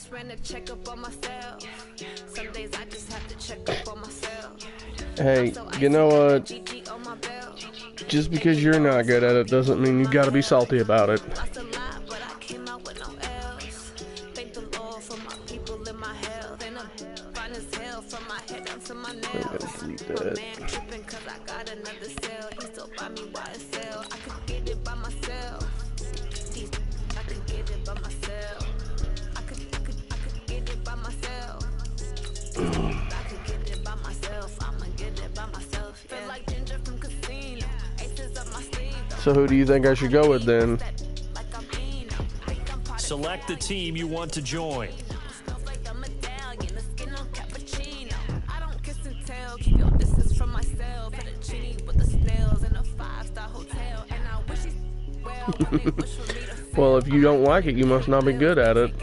just ran a checkup on myself. Some days I just have to check up on myself. Hey, you know what? Just because you're not good at it doesn't mean you gotta be salty about it. I'm gonna delete that. So who do you think I should go with then? Select the team you want to join. Well, if you don't like it, you must not be good at it.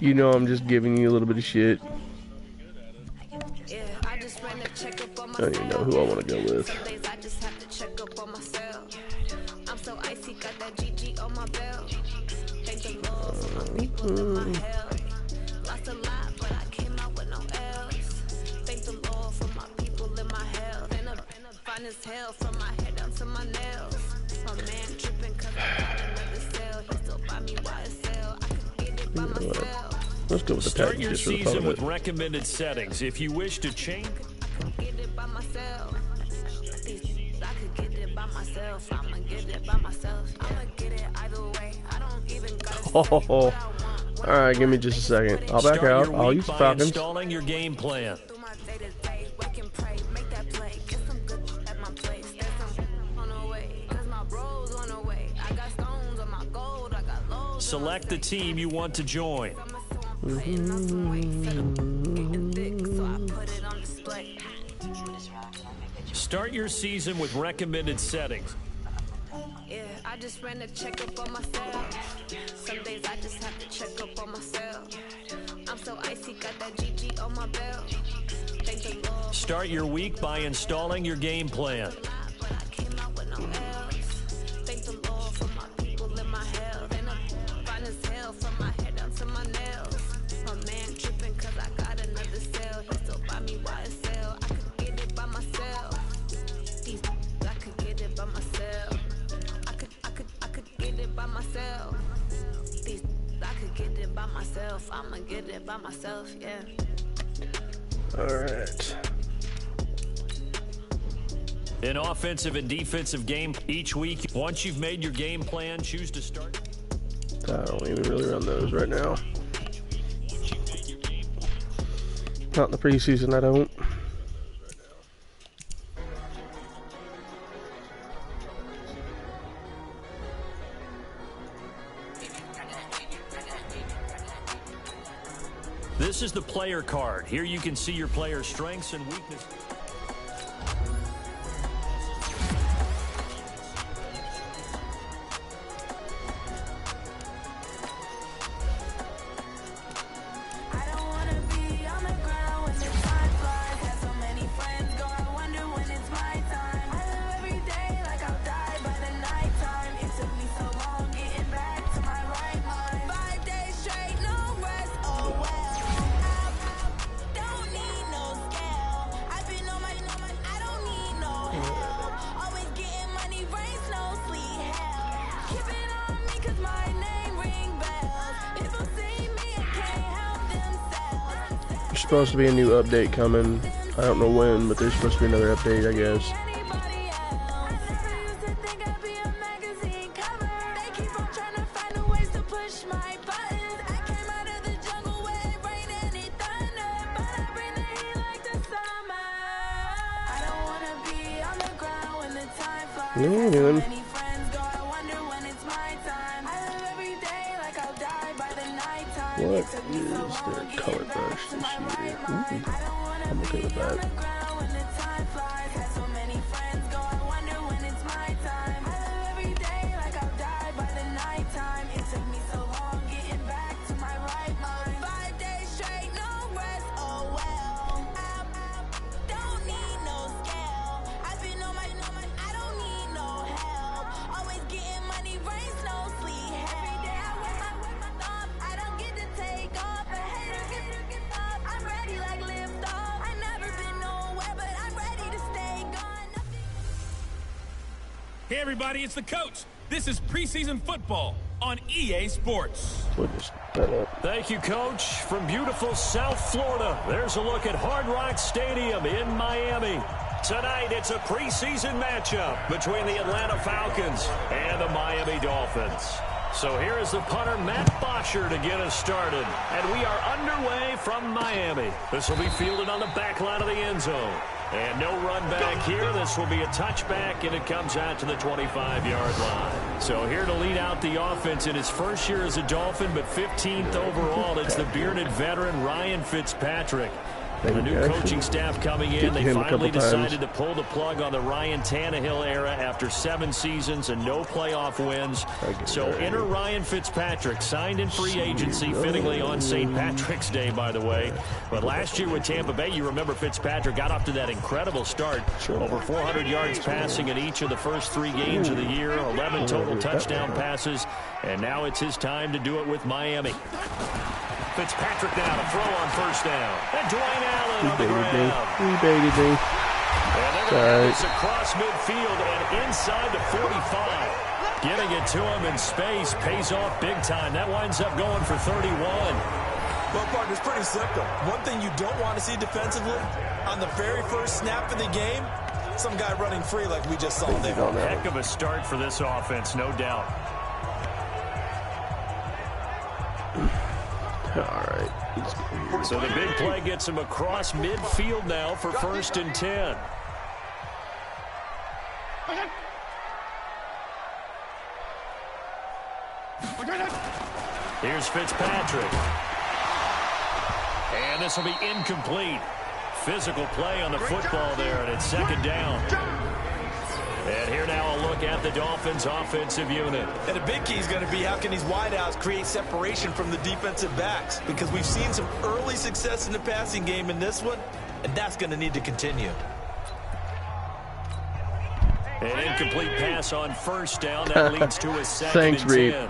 You know I'm just giving you a little bit of shit. I don't even know who I want to go with. Let's go with the Start tag your just for the fun season of with it. recommended settings. If you wish to change, Oh, alright, give me just a second. I'll back start out. your I'll week use the by Falcons. installing your game plan. Select the team you want to join. Start your season with recommended settings. Yeah, I just ran a checkup on myself. Some days I just have to check up on myself. I'm so icy, got that GG on my belt. Thank the Lord. Start your week by installing your game plan. I'ma get it by myself, yeah. Alright. An offensive and defensive game each week. Once you've made your game plan, choose to start. I don't even really run those right now. Not in the preseason, I don't. This is the player card. Here you can see your player's strengths and weaknesses. There's supposed to be a new update coming. I don't know when, but there's supposed to be another update, I guess. What are you doing? What is their color brush this year? Ooh, I'm okay with that. Hey everybody, it's the coach. This is preseason football on EA Sports. Thank you, Coach. From beautiful South Florida, there's a look at Hard Rock Stadium in Miami. Tonight, it's a preseason matchup between the Atlanta Falcons and the Miami Dolphins. So here is the punter, Matt Bosher, to get us started. And we are underway from Miami. This will be fielded on the back line of the end zone. And no run back here. This will be a touchback, and it comes out to the 25-yard line. So here to lead out the offense in his first year as a Dolphin, but 15th overall, it's the bearded veteran Ryan Fitzpatrick. The new coaching staff coming in, they finally decided to pull the plug on the Ryan Tannehill era after 7 seasons and no playoff wins. So enter Ryan Fitzpatrick, signed in free agency, fittingly on St. Patrick's Day, by the way. But last year with Tampa Bay, you remember Fitzpatrick got off to that incredible start. Over 400 yards passing in each of the first 3 games of the year, 11 total touchdown passes, and now it's his time to do it with Miami. Fitzpatrick now to throw on first down. And Dwayne Allen on the ground. He baited me. And they're going to have this across midfield and inside the 45. Getting it to him in space pays off big time. That winds up going for 31. Well, partner, it's pretty simple. One thing you don't want to see defensively, on the very first snap of the game, some guy running free like we just saw there. Heck of a start for this offense, no doubt. All right. So the big play gets him across midfield now for 1st and 10. Here's Fitzpatrick. And this will be incomplete. Physical play on the football there, and it's 2nd down. And here now a look at the Dolphins' offensive unit. And the big key is going to be how can these wideouts create separation from the defensive backs? Because we've seen some early success in the passing game in this one, and that's going to need to continue. An incomplete pass on 1st down. That leads to a 2nd Thanks, and 10.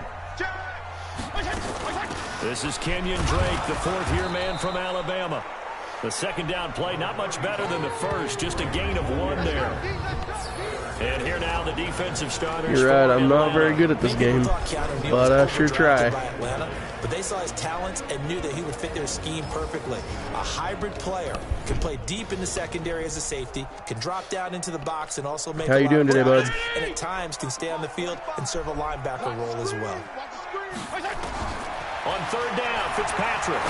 This is Kenyon Drake, the 4th-year man from Alabama. The 2nd down play, not much better than the first, just a gain of 1 there. And here now the defensive starters. You're right, I'm not very good at this game, but I sure try. But they saw his talents and knew that he would fit their scheme perfectly. A hybrid player, can play deep in the secondary as a safety, can drop down into the box and also make How you doing today, bud? And at times can stay on the field and serve a linebacker role as well. On 3rd down, Fitzpatrick.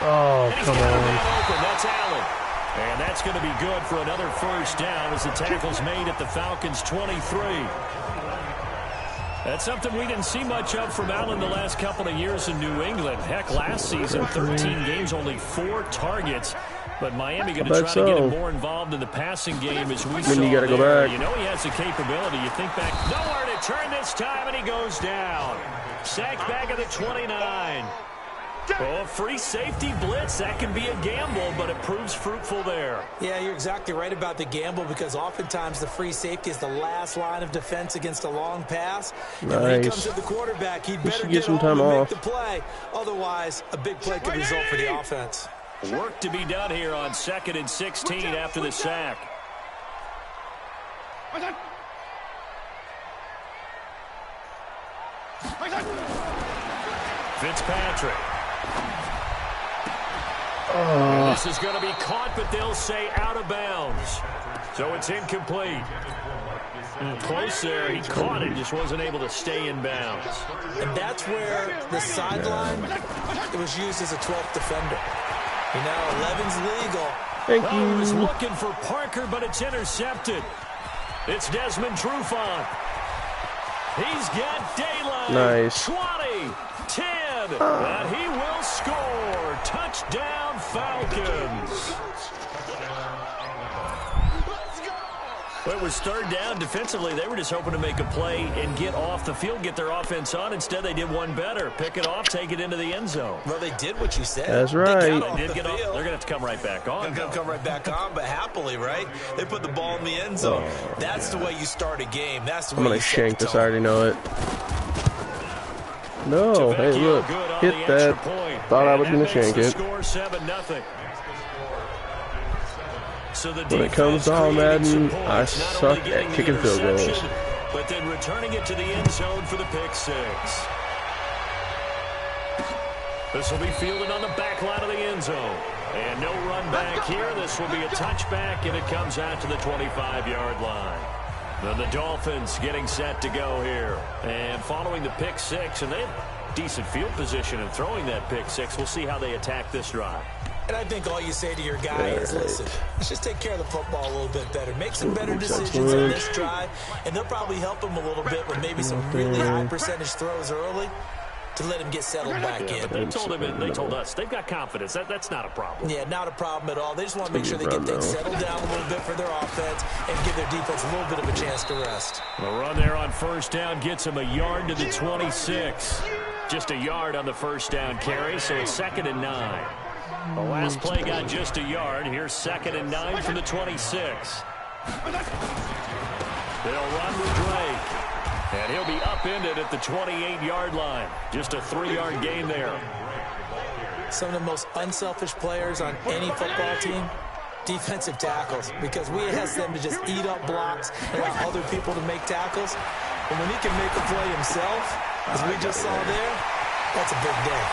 Oh, come on. That's Allen. And that's going to be good for another 1st down as the tackle's made at the Falcons' 23. That's something we didn't see much of from Allen the last couple of years in New England. Heck, last season, 13 games, only 4 targets. But Miami going to try to get him more involved in the passing game as we saw you gotta go there. back. You know he has the capability. You think back, nowhere to turn this time, and he goes down. Sacked back at the 29. Oh, free safety blitz, that can be a gamble, but it proves fruitful there. Yeah, you're exactly right about the gamble because oftentimes the free safety is the last line of defense against a long pass. Nice. And when he comes to the quarterback, he'd better get some home time and off. make the play. Otherwise, a big play could result for the offense. Work to be done here on 2nd and 16 after the sack. Fitzpatrick. This is going to be caught, but they'll say out of bounds. So it's incomplete. Close there. He caught it, just wasn't able to stay in bounds. And that's where the sideline, it was used as a 12th defender. You know, 11's legal. Thank He was you. looking for Parker, but it's intercepted. It's Desmond Trufant. He's got daylight. Nice. 20, 10, and he will score. Touchdown, Falcons. Well, it was 3rd down. Defensively, they were just hoping to make a play and get off the field, get their offense on. Instead, they did one better. Pick it off, take it into the end zone. Well, they did what you said. That's right. They They did get off. They're going to have to come right back on. They'll come right back on, but happily, right? They put the ball in the end zone. That's the way you start a game. That's the way I'm going you to set shank the this, tone. I already know it. No, hey, look. Hit that. Thought I was going to shank it. Score 7-0. So When it comes to all Madden, I suck at kicking field goals. but then returning it to the end zone for the pick six. This will be fielded on the back line of the end zone. And no run back here. This will be a touchback, and it comes out to the 25-yard line. Then the Dolphins getting set to go here. And following the pick six, and they have decent field position in throwing that pick six. We'll see how they attack this drive. And I think all you say to your guy is, listen, let's just take care of the football a little bit better. Make some better decisions on this drive, and they'll probably help him a little bit with maybe some really high percentage throws early to let him get settled back in. But they told us they've got confidence. That's not a problem. Yeah, not a problem at all. They just want to make sure they get things settled down a little bit for their offense and give their defense a little bit of a chance to rest. The run there on first down gets him a yard to the 26. Just a yard on the first down carry, so it's 2nd and 9. The last play got just a yard. Here's 2nd and 9 from the 26. They'll run with Drake. And he'll be upended at the 28-yard line. Just a 3-yard gain there. Some of the most unselfish players on any football team, defensive tackles, because we ask them to just eat up blocks and allow other people to make tackles. And when he can make a play himself, as we just saw there, that's a big day.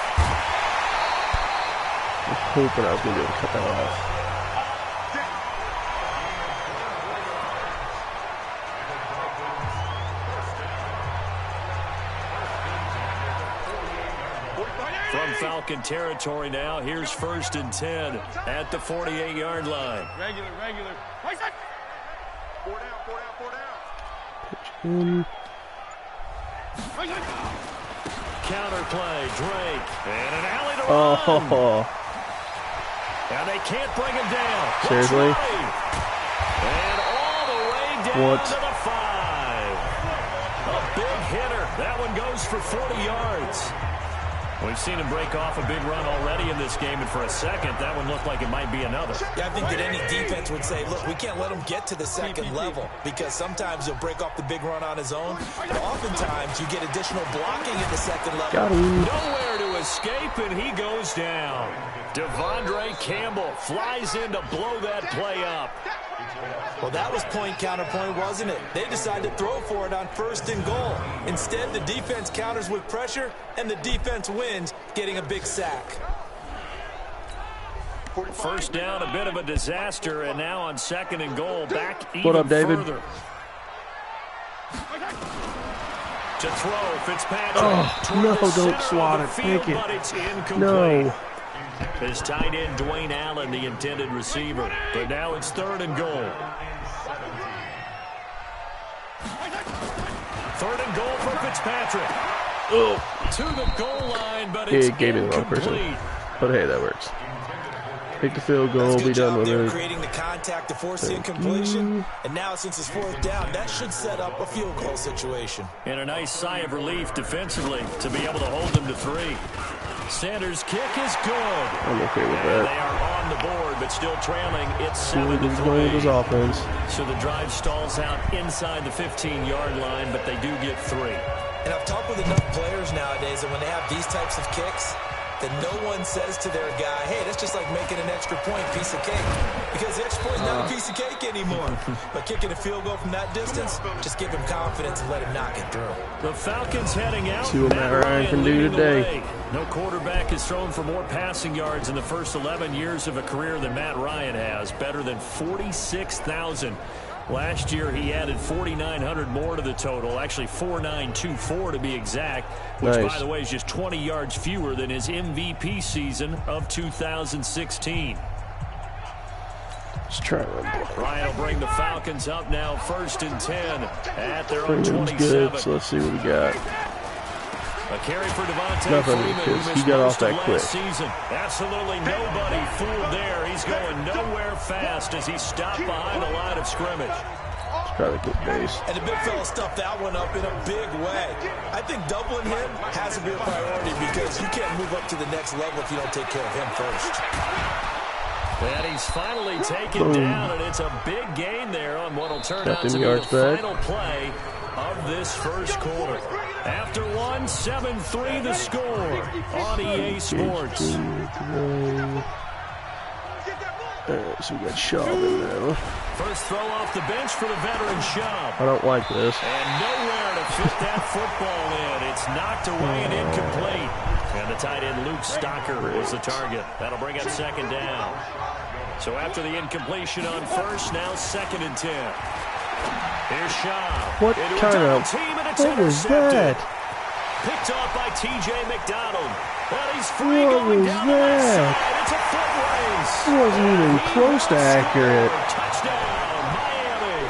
I was hoping I was going to be able to cut that off. From Falcon territory now, here's 1st and 10 at the 48-yard line. Regular. Four down. Counter play, Drake, and an alley to run. And they can't bring him down. Seriously? And all the way down What? to the 5. A big hitter. That one goes for 40 yards. We've seen him break off a big run already in this game, and for a second, that one looked like it might be another. Yeah, I think that any defense would say, look, we can't let him get to the second level, because sometimes he'll break off the big run on his own, but oftentimes you get additional blocking at the second level. Got him. Nowhere to escape, and he goes down. Devondre Campbell flies in to blow that play up. Well, that was point-counterpoint, wasn't it? They decided to throw for it on 1st and goal. Instead, the defense counters with pressure, and the defense wins, getting a big sack. First down, a bit of a disaster, and now on 2nd and goal, back even What up, David? further. To throw, Fitzpatrick. Oh, no, don't swat it. Field, Take it. but it's incomplete. No. His tight end, Dwayne Allen, the intended receiver. But now it's 3rd and goal. 3rd and goal for Fitzpatrick. To the goal line, but it's Gave me the wrong person. incomplete. But hey, that works. Take the field goal, That's a be good done job with there it. creating the contact to force the incompletion. And now, since it's 4th down, that should set up a field goal situation. And a nice sigh of relief defensively to be able to hold them to 3. Sanders' kick is good. I'm okay with And they that. are on the board, but still trailing. It's Going with his 7-3. offense. So the drive stalls out inside the 15-yard line, but they do get 3. And I've talked with enough players nowadays that when they have these types of kicks, that no one says to their guy, hey, that's just like making an extra point piece of cake. Because the extra point is not a piece of cake anymore. But kicking a field goal from that distance, just give him confidence and let him knock it through. The Falcons heading out. See what Matt Ryan can do leading the today. way. No quarterback has thrown for more passing yards in the first 11 years of a career than Matt Ryan has. Better than 46,000. Last year, he added 4,900 more to the total. Actually, 4,924 to be exact, which, Nice. by the way, is just 20 yards fewer than his MVP season of 2016. Let's try one. Ryan will bring the Falcons up now 1st and 10 at their own Freeman's 27. good, so let's see what we got. A carry for Devontae Nothing, Freeman, because who he missed got most off of that quick. last season. Absolutely nobody fooled there. He's going nowhere fast as he stopped behind the line of scrimmage. Let's try the good base. And the big fella stuffed that one up in a big way. I think doubling him has to be a priority because you can't move up to the next level if you don't take care of him first. And he's finally taken down, and it's a big gain there on what will turn out to be the yards back. final play of this first quarter. After one, 7-3 the score on EA Sports. Alright, so we got Shaw in now. First throw off the bench for the veteran Shaw. I don't like this. And nowhere to fit that football in. It's knocked away and incomplete. And the tight end Luke Stocker was the target. That'll bring up second down. So after the incompletion on first, now 2nd and 10. Here's Shaw. What kind of... What was that? Picked off by T.J. McDonald. And he's free going down the left side. It's a foot race. It wasn't even close to accurate. Touchdown, Miami.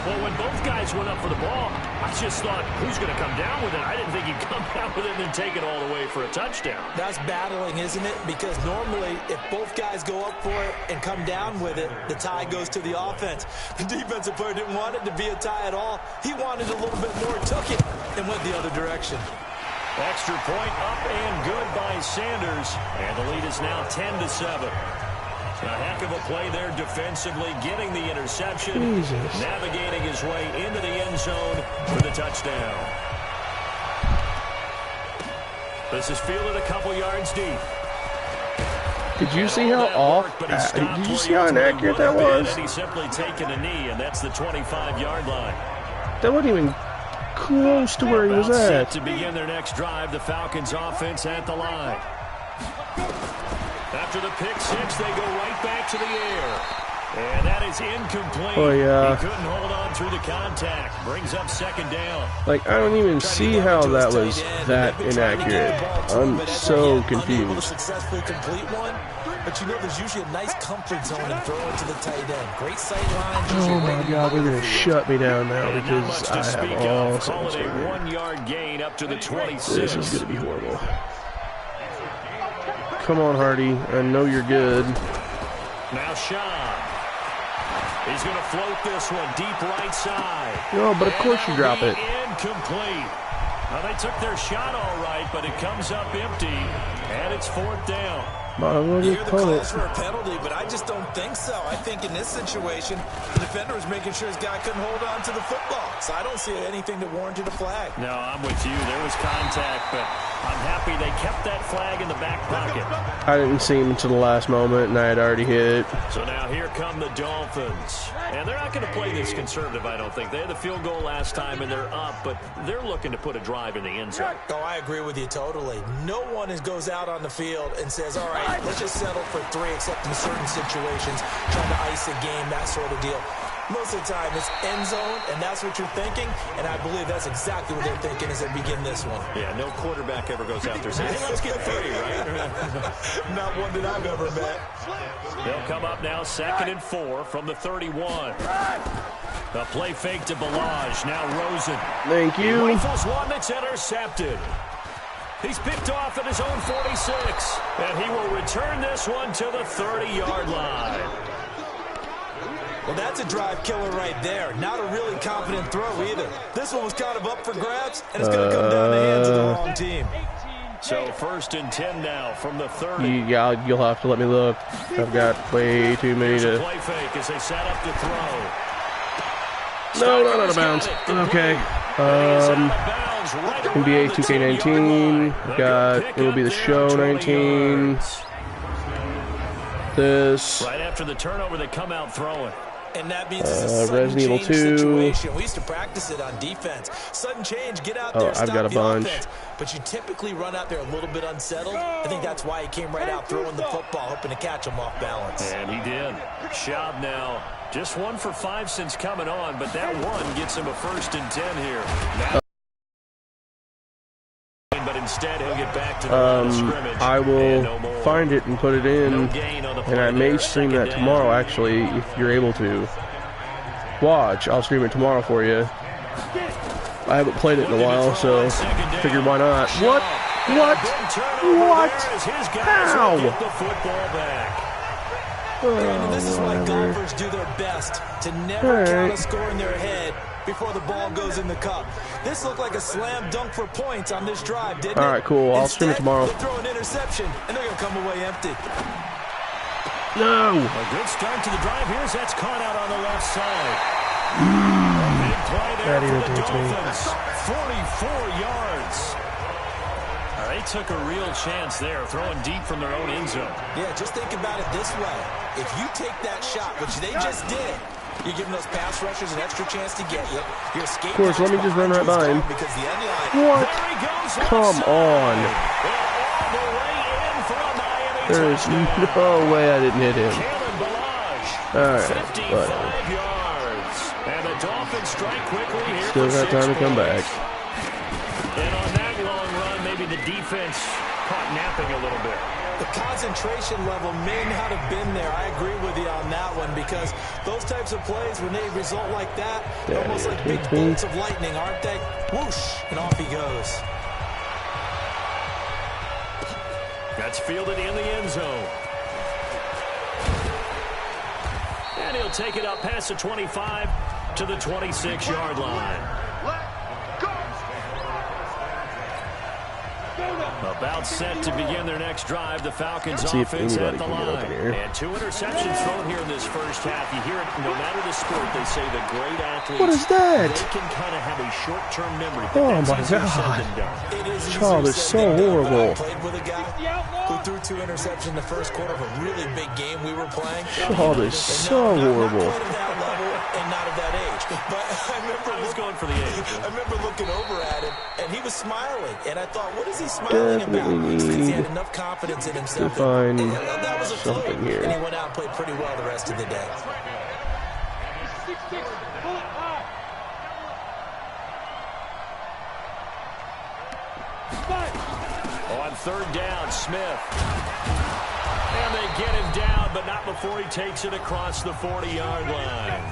Well, when both guys went up for the ball, I just thought, who's going to come down with it? I didn't think he'd come down with it and then take it all the way for a touchdown. That's battling, isn't it? Because normally, if both guys go up for it and come down with it, the tie goes to the offense. The defensive player didn't want it to be a tie at all. He wanted a little bit more, took it, and went the other direction. Extra point up and good by Sanders. And the lead is now 10-7. A heck of a play there defensively, getting the interception, navigating his way into the end zone for the touchdown. This is fielded a couple yards deep. Did you see how off? Did you see how inaccurate that was? And he's simply taken a knee, and that's the 25-yard line. That wasn't even close to where he was at. To begin their next drive, the Falcons offense at the line. After the pick six, they go right back to the air. And that is incomplete. Oh, yeah. He couldn't hold on through the contact. Brings up second down. Like, I don't even see how that was that inaccurate. I'm so confused. Successfully complete one, but you know there's usually a nice comfort zone and throw it to the tight end. Great sight line. Oh, my God. They're going to shut me down now because I have all sorts of... Call it a 1-yard gain up to the 26. This is going to be horrible. Come on, Hardy. I know you're good. Now Shaw. He's going to float this one deep right side. No, but of course you drop it. Incomplete. Now they took their shot all right, but it comes up empty, and it's 4th down. You hear the calls for a penalty, but I just don't think so. I think in this situation, the defender was making sure his guy couldn't hold on to the football. So I don't see anything that warranted a flag. No, I'm with you. There was contact, but I'm happy they kept that flag in the back pocket. I didn't see him until the last moment, and I had already hit. So now here come the Dolphins. And they're not going to play this conservative, I don't think. They had the field goal last time, and they're up, but they're looking to put a drive in the end zone. Oh, I agree with you totally. No one goes out on the field and says, all right, let's just settle for 3, except in certain situations, trying to ice a game, that sort of deal. Most of the time, it's end zone, and that's what you're thinking, and I believe that's exactly what they're thinking as they begin this one. Yeah, no quarterback ever goes out there saying, hey, let's get 3, right? Not one that I've ever met. They'll come up now 2nd and 4 from the 31. The play fake to Balaj. Now Rosen. Thank you. He rifles one that's intercepted. He's picked off at his own 46. And he will return this one to the 30-yard line. Well, that's a drive killer right there. Not a really confident throw either. This one was kind of up for grabs, and it's going to come down the hands of the wrong team. So 1st and 10 now from the 30. Yeah, you'll have to let me look. I've got way too many to... Play fake as they set up to throw. No, not out of bounds. Okay. NBA 2K19. Got it will be the show 19. This. Right after the turnover, they come out throwing. And that means it's a sudden Resident Evil 2. situation. We used to practice it on defense. Sudden change, get out there, I've got a bunch. Offense. But you typically run out there a little bit unsettled. I think that's why he came right out throwing the football, hoping to catch him off balance. And he did. Schaub now just 1 for 5 since coming on, but that one gets him a 1st and 10 here. Now, but instead he'll get back to the line of scrimmage. I will find it and put it in, and I may stream that tomorrow, actually, if you're able to. Watch, I'll stream it tomorrow for you. I haven't played it in a while, so figured why not. What? How? And this is why golfers do their best to never count a score in their head before the ball goes in the cup. This looked like a slam dunk for points on this drive, didn't it? All right, cool. I'll stream it tomorrow. They'll throw an interception, and they're going to come away empty. No. A good start to the drive here as that's caught out on the left side. Big play there That for the irritates me. Dolphins. 44 yards. They took a real chance there, throwing deep from their own end zone. Yeah, just think about it this way. If you take that shot, which they just did, you're giving those pass rushers an extra chance to get you. You're escaping. Of course, let me just run right by him. Because the end line. What? Come on. There is no way I didn't hit him. Alright, whatever. And the Dolphins strike quickly here. Still got time to come back. And on that long run, maybe the defense caught napping a little bit. The concentration level may not have been there. I agree with you on that one because those types of plays, when they result like that, they're almost like big bolts of lightning, aren't they? Whoosh, and off he goes. That's fielded in the end zone. And he'll take it up past the 25 to the 26-yard line. About set to begin their next drive. The Falcons offense at the line. And 2 interceptions thrown here in this first half. You hear it, no matter the sport, they say the great athletes. What is that? They can kind of have a short-term memory. Oh my God. Child is so horrible. I played with a guy who threw 2 interceptions in the first quarter of a really big game we were playing. Child is so horrible. Not at that level and not at that age. But I was going for the age. I remember looking over at him, and he was smiling. And I thought, what is he smiling about? Definitely Since he need had enough confidence in himself to find that was a something fluke, here. and he went out and played pretty well the rest of the day. On third down, Smith. And they get him down, but not before he takes it across the 40-yard line.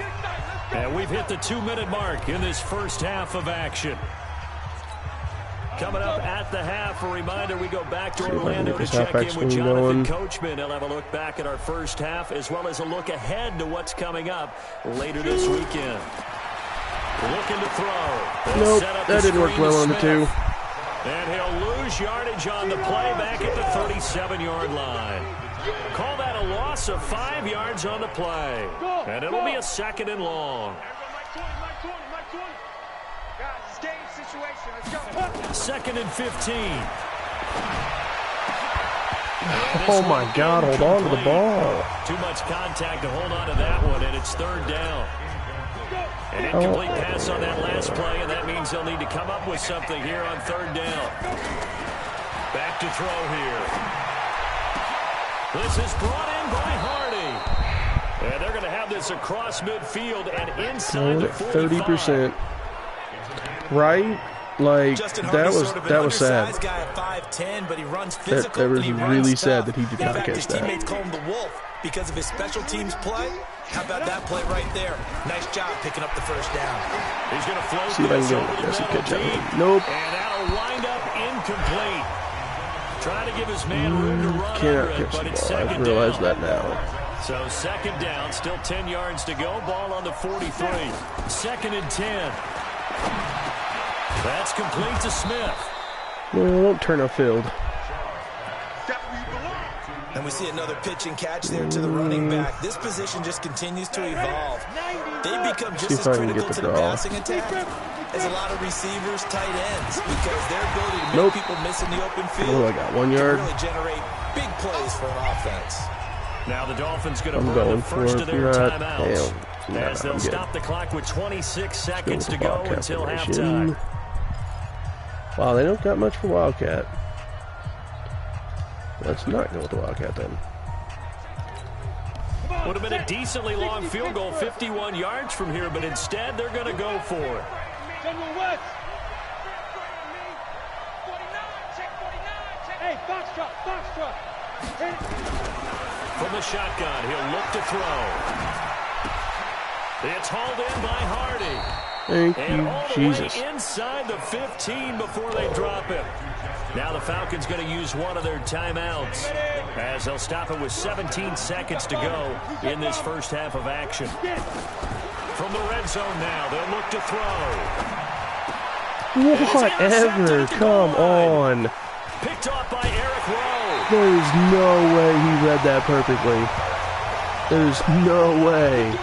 And we've hit the 2-minute mark in this first half of action. Coming up at the half, a reminder, we go back to Orlando to check in with Jonathan Coachman. He'll have a look back at our first half, as well as a look ahead to what's coming up later this weekend. Looking to throw. Nope, that didn't work well on the 2. And he'll lose yardage on the play back at the 37-yard line. Call that a loss of 5 yards on the play. And it'll be a 2nd and long. 2nd and 15. Oh my God, hold on to the ball. Too much contact to hold on to that one, and it's 3rd down. An incomplete pass on that last play, and that means they'll need to come up with something here on 3rd down. Back to throw here. This is brought in by Hardy. And they're going to have this across midfield and inside the 45. 30%. Right? Like, that was sad. That was really sad that he did not catch his that. teammates call him the Wolf because of his special teams play. How about that play right there? Nice job picking up the first down. He's going to float See if I can get this and catch up. Nope. And that'll wind up incomplete. Trying to give his man room to run Cannot under it, catch but the it's ball. 2nd I down. realize that now. So 2nd down, still 10 yards to go. Ball on the 43. 2nd and 10. That's complete to Smith. No, won't turn upfield. And we see another pitch and catch there to the running back. This position just continues to evolve. They become just as critical to the passing attack as a lot of receivers, tight ends, because their ability to make people miss in the open field Oh, I got 1 yard. really generate big plays for an offense. Now the Dolphins going to burn the first of their timeouts. As they'll stop the clock with 26 seconds to go until halftime. Wow, they don't got much for Wildcat. Let's not go with the Wildcat then. Would have been a decently long field goal, 51 yards from here, but instead they're going to go for it. From the shotgun, he'll look to throw. It's hauled in by Hardy. Thank And you, all the Jesus. way inside the 15 before they drop him. Now the Falcons going to use one of their timeouts as they'll stop it with 17 seconds to go in this first half of action. From the red zone now, they'll look to throw. Whatever, come on. Picked off by Eric Rowe. There is no way he read that perfectly. There's no way.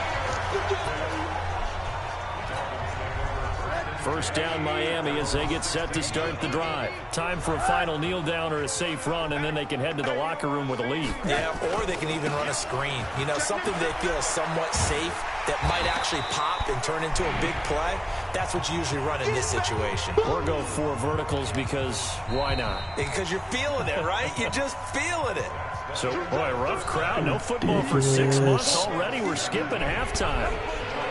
first down Miami as they get set to start the drive. Time for a final kneel down or a safe run, and then they can head to the locker room with a lead. Yeah, or they can even run a screen. You know, something they feel is somewhat safe that might actually pop and turn into a big play. That's what you usually run in this situation. Or go 4 verticals because why not? Because you're feeling it, right? You're just feeling it. So, boy, rough crowd. No football for 6 months already. We're skipping halftime.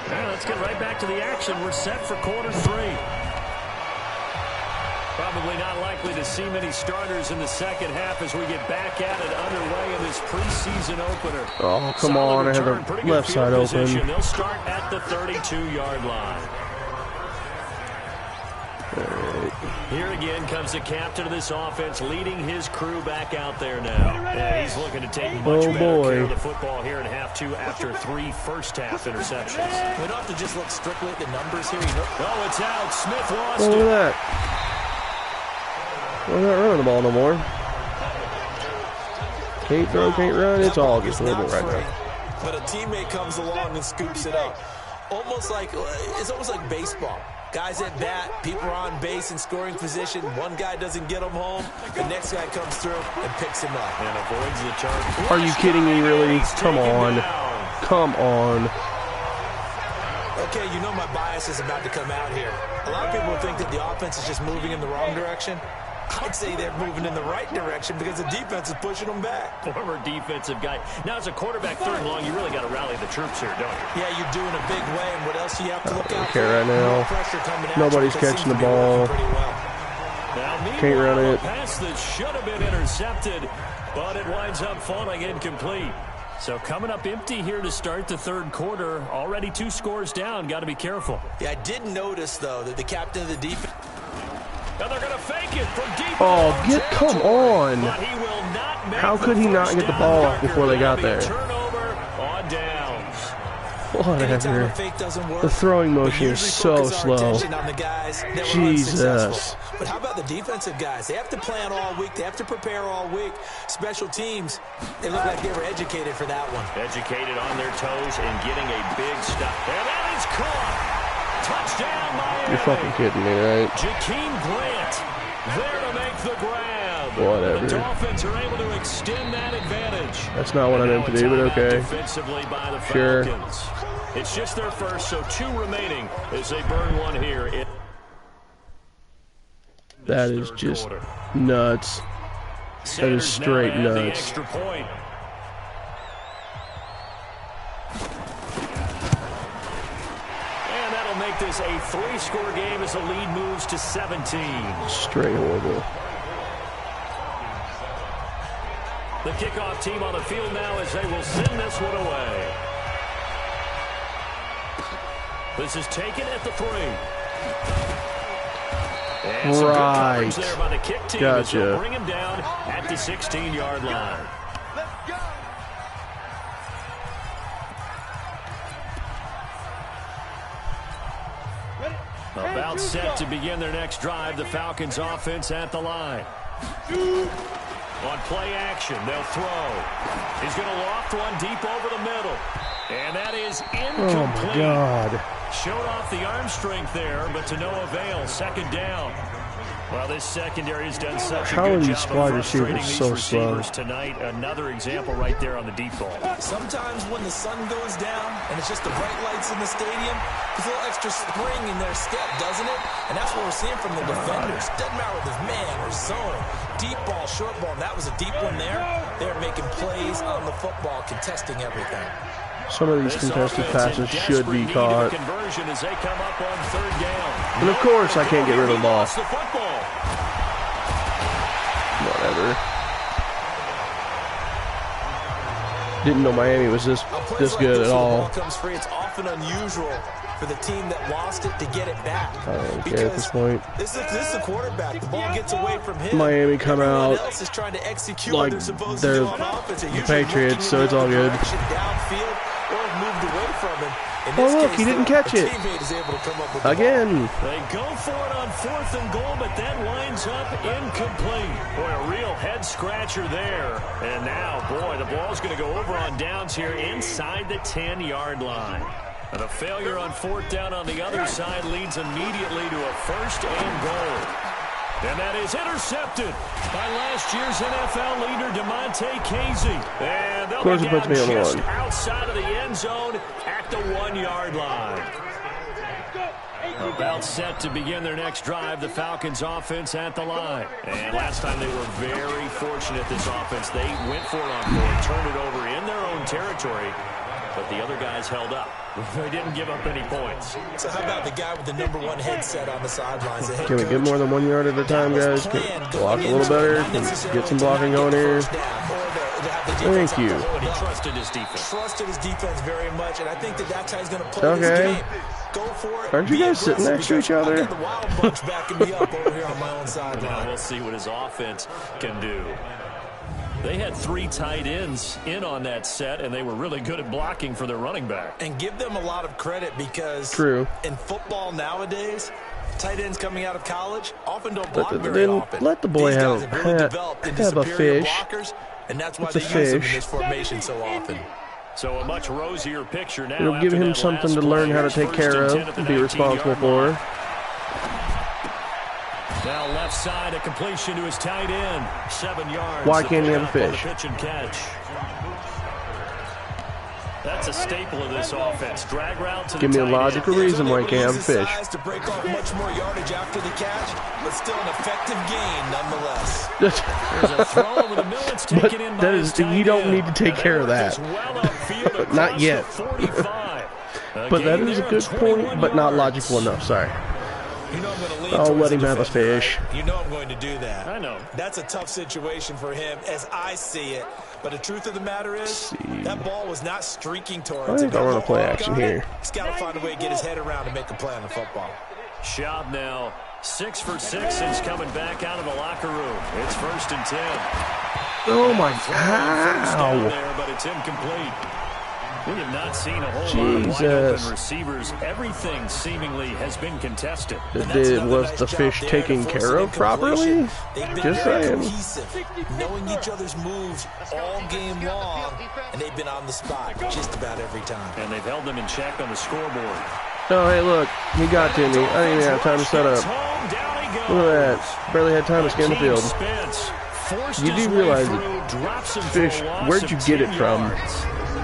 Well, let's get right back to the action. We're set for quarter 3. Probably not likely to see many starters in the second half as we get back at it underway in this preseason opener. Oh, come on. I have the left side open. They'll start at the 32-yard line. Here again comes the captain of this offense, leading his crew back out there now. Yeah, he's looking to take much better care of the football here in half 2 after 3 first-half interceptions. We don't have to just look strictly at the numbers here. Oh, it's out. Smith lost it. Look at that. We're not running the ball no more. Can't throw, can't run. It's all just a little bit right now. But a teammate comes along and scoops it up. It's almost like baseball. Guys at bat, people are on base in scoring position. One guy doesn't get him home. The next guy comes through and picks him up. And avoids the charge. Are you kidding me, really? Come on. Come on. Okay, you know my bias is about to come out here. A lot of people think that the offense is just moving in the wrong direction. I'd say they're moving in the right direction because the defense is pushing them back. Former defensive guy. Now, as a quarterback, 3rd and long, you really got to rally the troops here, don't you? Yeah, you're doing a big way, and what else do you have to look out for? Right now. Nobody's catching the ball. Now, can't run it. A pass that should have been intercepted, but it winds up falling incomplete. So coming up empty here to start the 3rd quarter. Already 2 scores down. Got to be careful. Yeah, I did notice, though, that the captain of the defense... And they're going to fake it from deep. Come on. How could he not get the ball off before they got there? Turnover on downs. Whatever. The throwing motion is so slow. Jesus. But how about the defensive guys? They have to plan all week. They have to prepare all week. Special teams, they look like they were educated for that one. Educated on their toes and getting a big stop. And that is caught. Touchdown, Miami. You're fucking kidding me, right? Jakeem Grant there to make the grab. Whatever. The Dolphins are able to extend that advantage. That's not what I meant to do, but okay. Defensively by the Falcons. Sure. It's just their first, so 2 remaining as they burn one here. That is just nuts. That is straight nuts. The extra point. Make this a 3-score game as the lead moves to 17. Straight horrible. The kickoff team on the field now as they will send this one away. This is taken at the 3. And some good coverage there by the kick team as they'll bring him down at the 16-yard line. About set to begin their next drive. The Falcons offense at the line. On play action, they'll throw. He's going to loft one deep over the middle. And that is incomplete. Oh, my God. Showed off the arm strength there, but to no avail. 2nd down. Well, this secondary has done such a good job of frustrating these receivers tonight. Another example right there on the deep ball. Sometimes when the sun goes down and it's just the bright lights in the stadium, there's a little extra spring in their step, doesn't it? And that's what we're seeing from the defenders. Doesn't matter if it's man or zone, deep ball, short ball. And that was a deep one there. They're making plays on the football, contesting everything. Some of these contested passes should be caught. As they come up on 3rd down. And of course I can't get rid of the ball. Whatever. Didn't know Miami was this good at all. Comes free. It's often unusual for the team that lost it to get it back. I don't care at this point. This is the quarterback. The ball gets away from him. Miami come out else is trying to execute like they're the Patriots, so it's all good. Downfield or moved away from him. Oh, look, he didn't catch it. Again. They go for it on 4th and goal, but that winds up incomplete. Boy, a real head-scratcher there. And now, boy, the ball's going to go over on downs here inside the 10-yard line. And a failure on 4th down on the other side leads immediately to a 1st and goal. And that is intercepted by last year's NFL leader, DeMonte Casey. And they'll be down just outside of the end zone at the 1-yard line. About set to begin their next drive, the Falcons offense at the line. And last time they were very fortunate, this offense. They went for it on 4th, turned it over in their own territory, but the other guys held up. They didn't give up any points. So how about the guy with the #1 headset on the sidelines? Can we get more than 1 yard at a time, guys? Can we block a little better? Can we get some blocking going here? Thank you. He trusted his defense. Trusted his defense very much, and I think that's how he's going to play this game. Go for it. Aren't you guys sitting next to each other? I got the Wild Bunch backing me up over here on my own sideline. Now we'll see what his offense can do. They had 3 tight ends in on that set, and they were really good at blocking for their running back. And give them a lot of credit because in football nowadays, tight ends coming out of college often don't block very often. Let the boy have a fish. Blockers, and that's why they use him in this formation so often. So a much rosier picture now. It'll give him something to learn how to take care of and be responsible for. Now left side, a completion to his tight end. 7 yards. Why can't he have a fish? Pitch and catch. That's a staple of this offense. Drag route to the Give me a logical reason why he can't have a fish. To break off much more yardage after the catch, but still an effective gain nonetheless. There's a throw over the middle. It's taken in by his tight end. You don't need to take care of that. Not yet. But that is a good point, but not logical enough. Sorry. You know I'm going to lean I'll let him have a fish. Right? You know I'm going to do that. I know. That's a tough situation for him as I see it. But the truth of the matter is, that ball was not streaking towards him. I think I want to play action here. He's got to find a way to get his head around and make a play on the football. Schaub now 6 for 6 since coming back out of the locker room. It's 1st and 10. Oh my God! There, but it's incomplete. We have not seen a whole lot of wide open receivers. Everything seemingly has been contested. Was the fish taken care of properly? Just saying. Knowing each other's moves all game long, and they've been on the spot just about every time. And they've held them in check on the scoreboard. Oh, hey, look. He got to me. I didn't even have time to set up. Look at that. Barely had time to scan the field. You do realize that fish, where'd you get it from?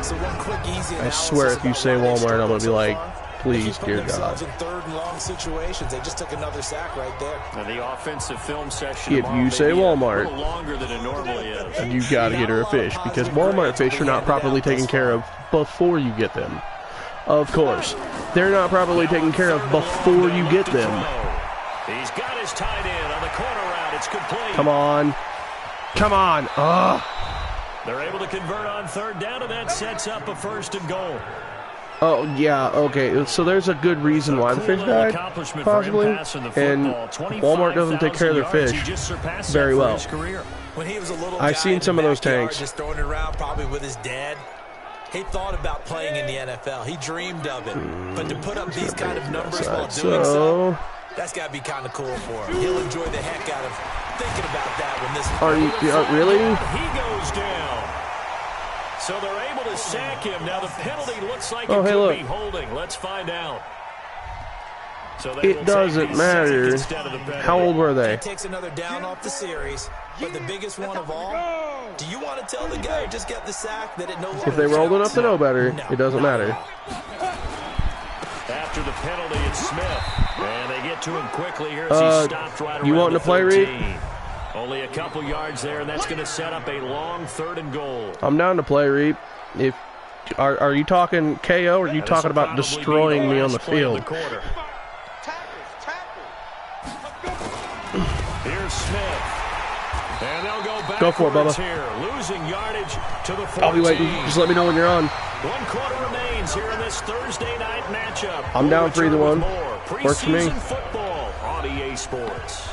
So one quick, easy I swear if you say Walmart, I'm going to be like, please, dear God. In 3rd and long situations. They just took another sack right there. Now the offensive film session if you say Walmart, a little longer than it normally is. You got to get her a fish because Walmart fish are not properly taken care of before you get them. Of course. They're not properly taken care of before you get them. He's got his tight end on the corner route. It's complete. Come on. Come on. Ugh. They're able to convert on 3rd down, and that sets up a 1st and goal. Oh, yeah, okay. So there's a good reason why the fish died, possibly. And Walmart doesn't take care of their fish very well. When he was a little I've seen some of those tanks. Just throwing it around probably with his dad. He thought about playing in the NFL. He dreamed of it. But to put up these kind of numbers while doing so, that's got to be kind of cool for him. He'll enjoy the heck out of thinking about that when this is really? He goes down. So they're able to sack him. Now the penalty looks like it could be holding. Let's find out. So it doesn't matter. How old were they? He takes another down off the series. But the biggest one of all, do you want to tell the guy who just got the sack that it no longer If they were old enough to know better, it doesn't matter. After the penalty, it's Smith. And they get to him quickly here as he stopped right around you wanting to play, Reed? Only a couple yards there, and that's going to set up a long 3rd and goal. I'm down to play, Reed. If are you talking KO, or are you talking about destroying me on the field? Here's Smith. And they'll go back. Go for it, Bubba. Here, losing yardage to the 14. I'll be waiting. Just let me know when you're on. 1 quarter remains here in this Thursday night matchup. I'm down for either one. Works for me. Football on EA Sports.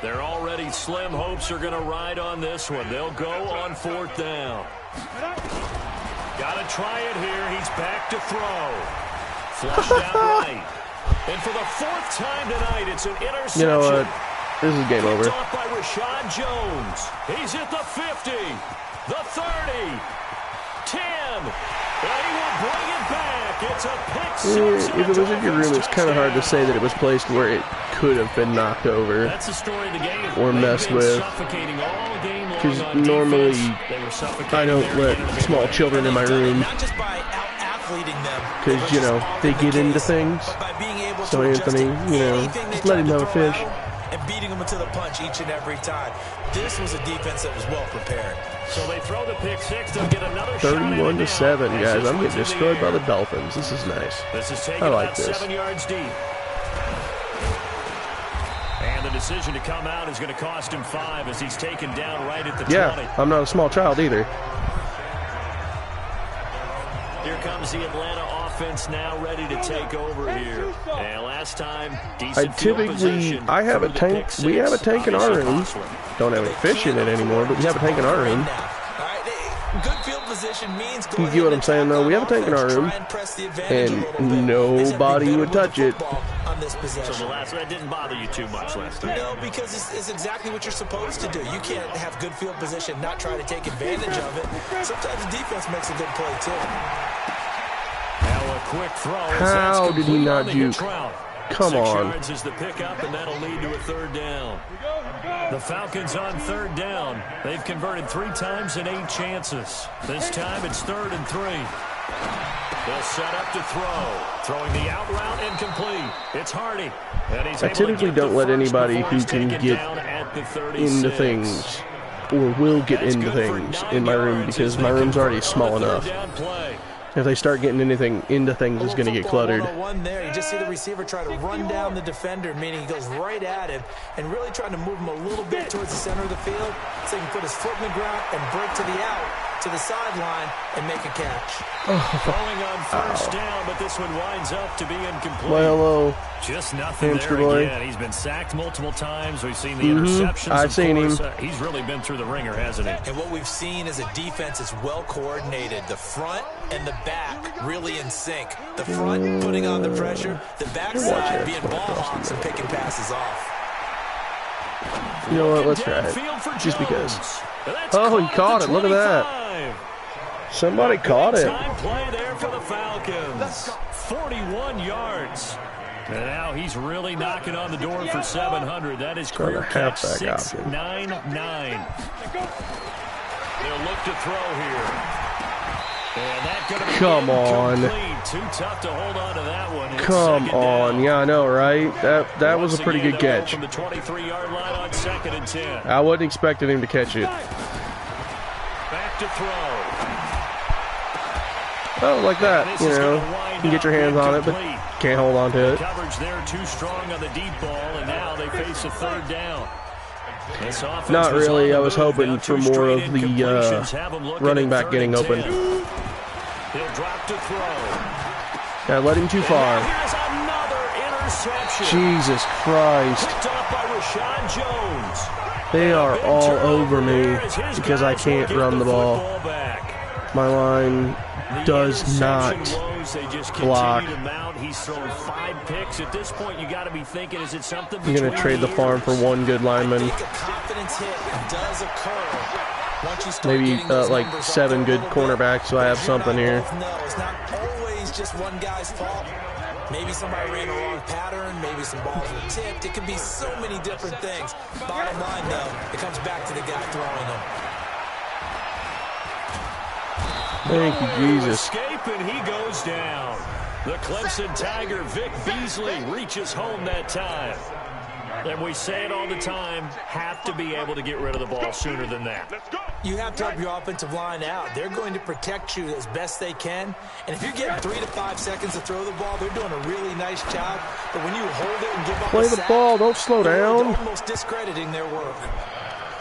Their already slim hopes are going to ride on this one. They'll go on 4th down. Got to try it here. He's back to throw. Flushed out right. And for the 4th time tonight, it's an interception. You know what? This is game over. Off by Rashad Jones. He's at the 50, the 30, 10. And he will bring it back It's a pick six. If it was in your room, it's kind of hard to say that it was placed where it could have been knocked over. That's the story of the game. Or messed with. Because normally I don't let small children in my room. Because, you know, they get into things. So Anthony, you know, just let him have a fish. And beating them to the punch each and every time. This was a defense that was well prepared. So they throw the pick six. They'll get another 31-7, guys. I'm getting destroyed by the Dolphins. This is nice. This is taken I like about this. 7 yards deep. And the decision to come out is going to cost him 5 as he's taken down right at the 20. Yeah, I'm not a small child either. Here comes the Atlanta offense now ready to take over here. And last time, I have a tank. We have a tank in our room. Don't have any fish in it anymore, but we have a tank in our room. Good field position means You get what I'm saying, though? We have a tank in our room, and nobody would touch it. So that didn't bother you too much last time? No, because it's exactly what you're supposed to do. You can't have good field position, not try to take advantage of it. Sometimes the defense makes a good play, too. Now a quick throw. How did he not juke? Come on. 6 yards is the pickup, and that'll lead to a 3rd down. The Falcons on 3rd down. They've converted 3 times in 8 chances. This time it's 3rd and 3. They'll set up to throw. Throwing the out route incomplete. It's Hardy. And he's I typically don't let anybody who can get into things or will get into things in my room because my room's already small enough. If they start getting anything into things, it's going to get cluttered. There. You just see the receiver try to run down the defender, meaning he goes right at him and really trying to move him a little bit towards the center of the field so he can put his foot in the ground and break to the out, to the sideline, and make a catch. Throwing on 1st down, but this one winds up to be incomplete. Well, hello. Just nothing Hamster there boy. again. He's been sacked multiple times. We've seen the interceptions. I've seen him. He's really been through the ringer, hasn't he? And what we've seen is a defense that's well coordinated. The front and the back really in sync. The front putting on the pressure. The backside being ball hawks and picking passes off. You know what? Let's try it. Just because. Oh, he caught it. Look at that. Somebody caught it. Time play there for the Falcons. 41 yards. And now he's really knocking on the door for 700. That is career catch 699. They'll look to throw here. And that could have Come on. Too tough to hold on to that one. Come on. Yeah, I know, right? That was a pretty good catch. From the 23-yard line on 2nd and 10. I wasn't expecting him to catch it. Back to throw. Oh, like that. You know, you can get your hands on it, but can't hold on to it. Coverage there too strong on the deep ball, and now they face a 3rd down. Not really. I was hoping for more of the running back getting open. He'll drop to throw. I let him too far. Here's another interception. Jesus Christ. Picked up by Rashawn Jones. They are all over me because I can't run the ball. My line does not block. He's thrown 5 picks. At this point, you got to be thinking, is it something? I'm going to trade the farm for one good lineman. Maybe like 7 good cornerbacks, so I have something here. No, it's not always just one guy's fault. Maybe somebody ran a wrong pattern. Maybe some balls were tipped. It could be so many different things. Bottom line, though, it comes back to the guy throwing them. Thank you, Jesus. Escape, and he goes down. The Clemson Tiger, Vic Beasley, reaches home that time. And we say it all the time, have to be able to get rid of the ball sooner than that. You have to help your offensive line out. They're going to protect you as best they can. And if you're getting 3 to 5 seconds to throw the ball, they're doing a really nice job. But when you hold it and give up play the ball, don't slow down. They're almost discrediting their work.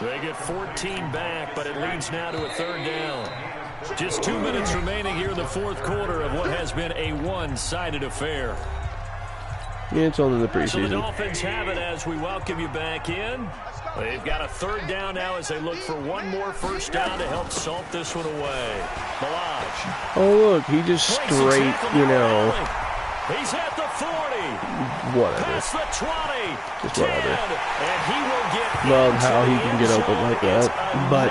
They get 14 back, but it leads now to a 3rd down. Just 2 minutes remaining here in the 4th quarter of what has been a one-sided affair. Yeah, it's only the So the preseason. Dolphins have it as we welcome you back in. They've got a 3rd down now as they look for one more 1st down to help salt this one away. Balaj. Oh, look, he just straight, you know. He's at the 40. Whatever. Past the 20. Just whatever. 10, and he will get Love how he can get open like that. But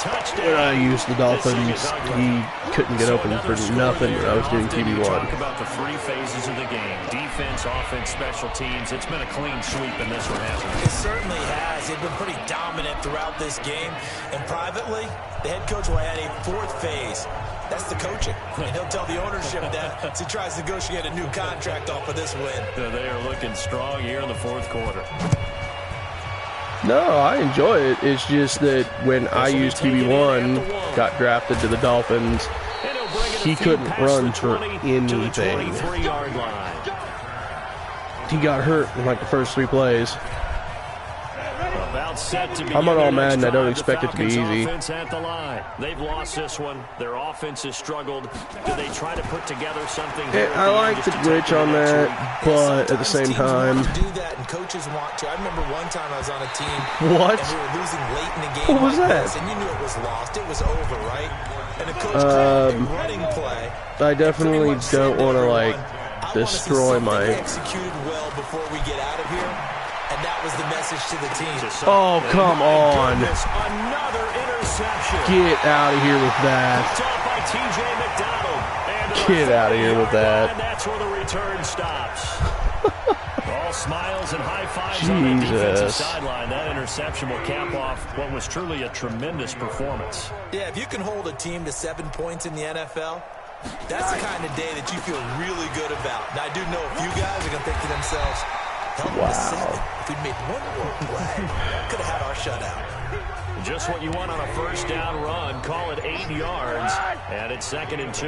when I used the Dolphins, he couldn't get open for nothing when I was doing QB1. Talk about the three phases of the game: defense, offense, special teams. It's been a clean sweep in this one, hasn't it? It certainly has. They've been pretty dominant throughout this game. And privately, the head coach will add a fourth phase. That's the coaching. And he'll tell the ownership that as he tries to negotiate a new contract off of this win. They are looking strong here in the fourth quarter. No, I enjoy it. It's just that when I used QB1, got drafted to the Dolphins, he couldn't run for anything. He got hurt in like the first 3 plays. I'm on all Madden. I don't expect it to be easy. They've lost this one. Their offense has struggled. Do they try to put together something? I like the glitch on that, but at the same time, do that, and coaches want to. I remember one time I was on a team. What? And we were losing late in the game. What was that? And you knew it was lost. It was over, right? And the coach called a running play. I definitely don't want to like destroy my. Executed well before we get out of here. And that was the message to the team. Oh, come on. Another interception. Get out of here with that. By TJ McDonald. Get out of here with that. And that's where the return stops. All smiles and high fives on the defensive sideline. That interception will cap off what was truly a tremendous performance. Yeah, if you can hold a team to 7 points in the NFL, that's the kind of day that you feel really good about. Now, I do know a few guys are going to think to themselves, wow. If we'd made one more play, could have had our shutout. Just what you want on a first down run. Call it 8 yards, and it's 2nd and 2.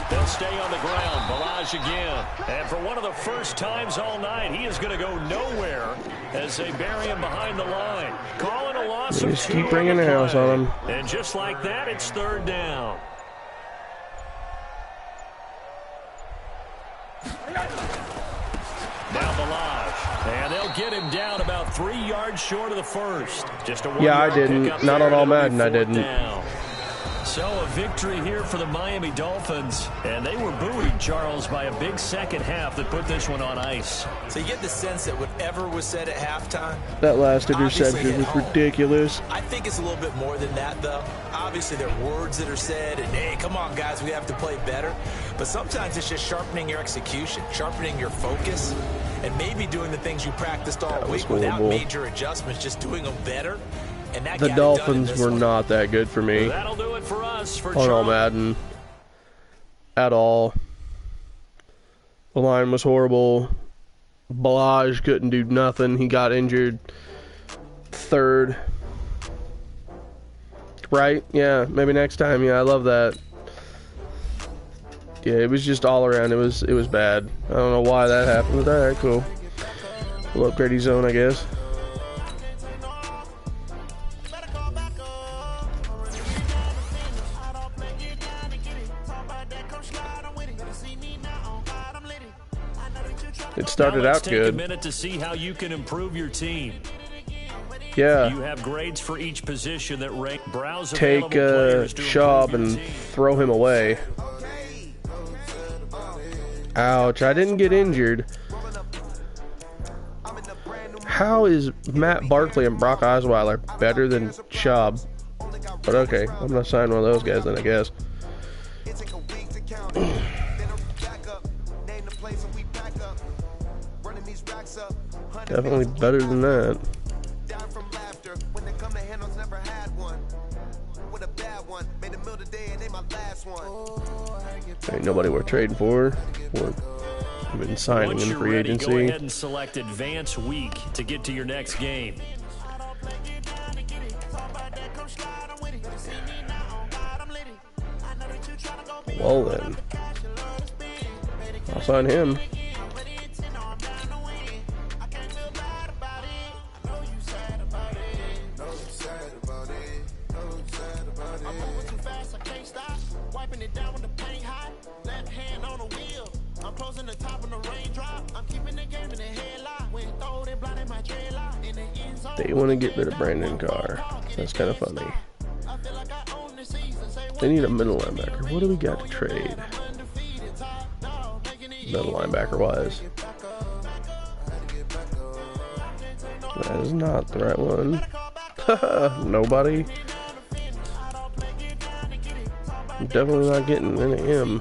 They'll stay on the ground. Balaj again. And for one of the first times all night, he is going to go nowhere as they bury him behind the line. Calling a loss of 2. Just keep bringing the house on him. And just like that, it's 3rd down. Now Balaj, and they'll get him down about 3 yards short of the first. Just a yeah, I didn't. Not on all Madden, I didn't. Down. So a victory here for the Miami Dolphins, and they were buoyed, Charles, by a big second half that put this one on ice. So you get the sense that whatever was said at halftime, that last interception was ridiculous. I think it's a little bit more than that, though. Obviously, there are words that are said, and hey, come on, guys, we have to play better. But sometimes it's just sharpening your execution, sharpening your focus, and maybe doing the things you practiced all week without major adjustments, just doing them better. And that the Dolphins were not that good for me. That'll do it for us. On all Madden. At all. The line was horrible. Balaj couldn't do nothing. He got injured. 3rd. Right? Yeah, maybe next time. Yeah, I love that. Yeah, it was just all around. It was bad. I don't know why that happened, but alright, cool. We'll upgrade his zone, I guess. It started out good. Take a minute to see how you can improve your team. Yeah. You have grades for each position that rank. Browse take Schaub and throw him away. Ouch, I didn't get injured. How is Matt Barkley and Brock Osweiler better than Schaub? But okay, I'm gonna sign one of those guys then, I guess. Definitely better than that. Ain't nobody we're trading for. We're been signing in free agency. Go ahead and select Advance Week to get to your next game. Well then, I'll sign him. They want to get rid of Brandon Carr. That's kind of funny. They need a middle linebacker. What do we got to trade? Middle linebacker wise. That is not the right one. Nobody. I'm definitely not getting an M.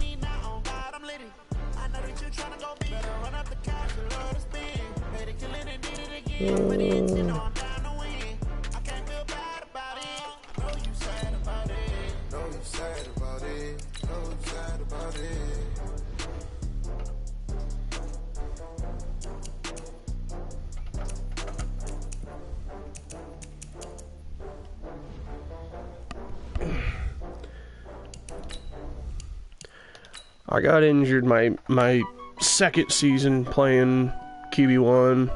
I got injured my second season playing QB1.